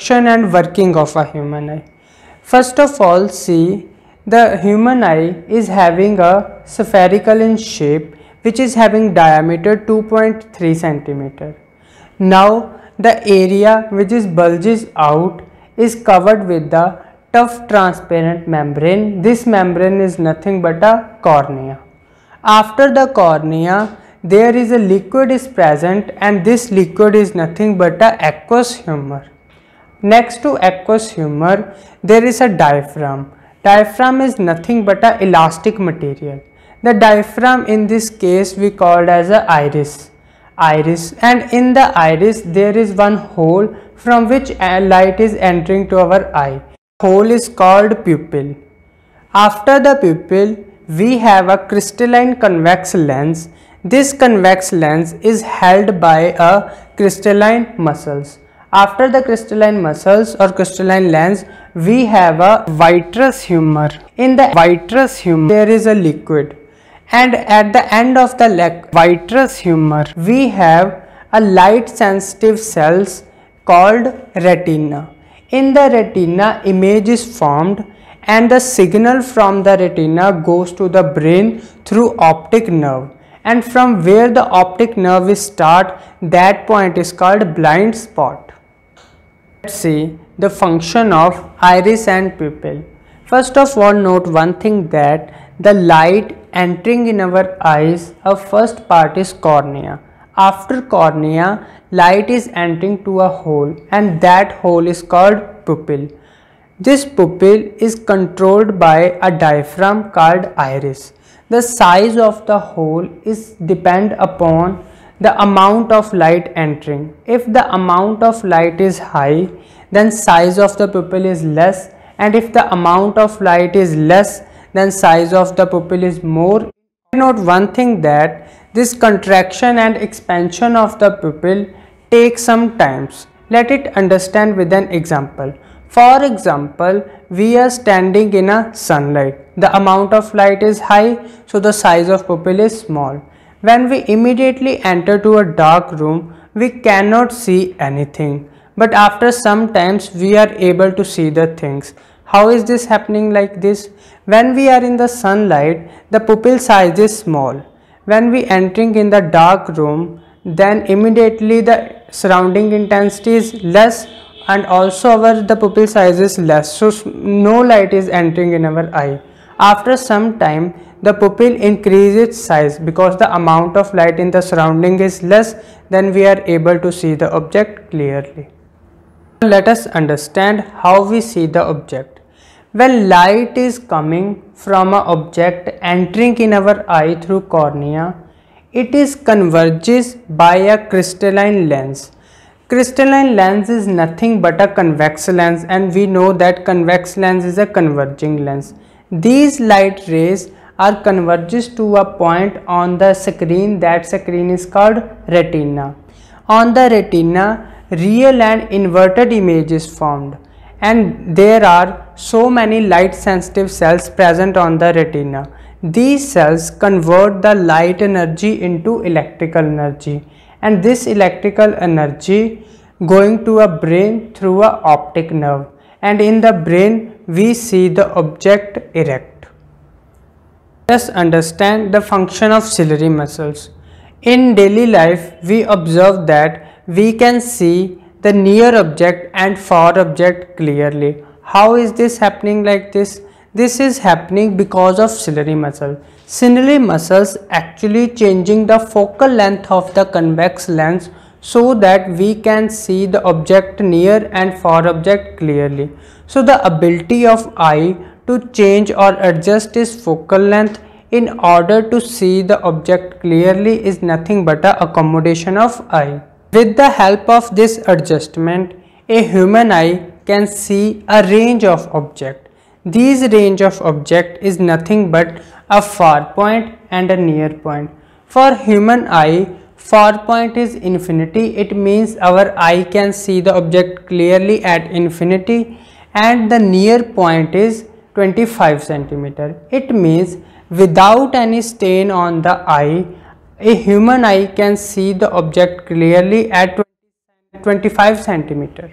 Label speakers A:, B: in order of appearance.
A: construction and working of a human eye. First of all, see, the human eye is having a spherical in shape which is having diameter 2.3 centimeter. Now the area which is bulges out is covered with the tough transparent membrane. This membrane is nothing but a cornea. After the cornea, there is a liquid is present, and this liquid is nothing but a aqueous humor. Next to aqueous humor, there is a diaphragm. Diaphragm is nothing but a elastic material. The diaphragm in this case we called as a iris. And in the iris there is one hole from which light is entering to our eye. The hole is called pupil. After the pupil, we have a crystalline convex lens. This convex lens is held by a crystalline muscles. After the crystalline muscles or crystalline lens, we have a vitreous humor. In the vitreous humor, there is a liquid, and at the end of the vitreous humor, we have a light sensitive cells called retina. In the retina, image is formed, and the signal from the retina goes to the brain through optic nerve, and from where the optic nerve is start, that point is called blind spot. Let's see the function of iris and pupil. First of all, note one thing, that the light entering in our eyes, our first part is cornea. After cornea, light is entering to a hole, and that hole is called pupil. This pupil is controlled by a diaphragm called iris. The size of the hole is depend upon the amount of light entering. If the amount of light is high, then size of the pupil is less, and if the amount of light is less, then size of the pupil is more. Note one thing, that this contraction and expansion of the pupil takes some times. Let it understand with an example. For example, we are standing in a sunlight. The amount of light is high, so the size of pupil is small. When we immediately enter to a dark room, we cannot see anything. But after some times, we are able to see the things. How is this happening like this? When we are in the sunlight, the pupil size is small. When we entering in the dark room, then immediately the surrounding intensity is less, and also the pupil size is less, so no light is entering in our eye. After some time, the pupil increases its size because the amount of light in the surrounding is less, then we are able to see the object clearly. Let us understand how we see the object. When light is coming from an object entering in our eye through cornea, it is converges by a crystalline lens. Crystalline lens is nothing but a convex lens, and we know that convex lens is a converging lens. These light rays are converges to a point on the screen. That screen is called retina. On the retina, real and inverted image is formed, and there are so many light sensitive cells present on the retina. These cells convert the light energy into electrical energy, and this electrical energy going to a brain through a optic nerve, and in the brain we see the object erect. Let us understand the function of ciliary muscles. In daily life, we observe that we can see the near object and far object clearly. How is this happening like this? This is happening because of ciliary muscle. Ciliary muscles actually changing the focal length of the convex lens so that we can see the object near and far object clearly. So the ability of eye to change or adjust its focal length in order to see the object clearly is nothing but an accommodation of eye. With the help of this adjustment, a human eye can see a range of objects. These range of object is nothing but a far point and a near point. For human eye, far point is infinity. It means our eye can see the object clearly at infinity, and the near point is 25 centimeter. It means without any stain on the eye, a human eye can see the object clearly at 25 centimeter.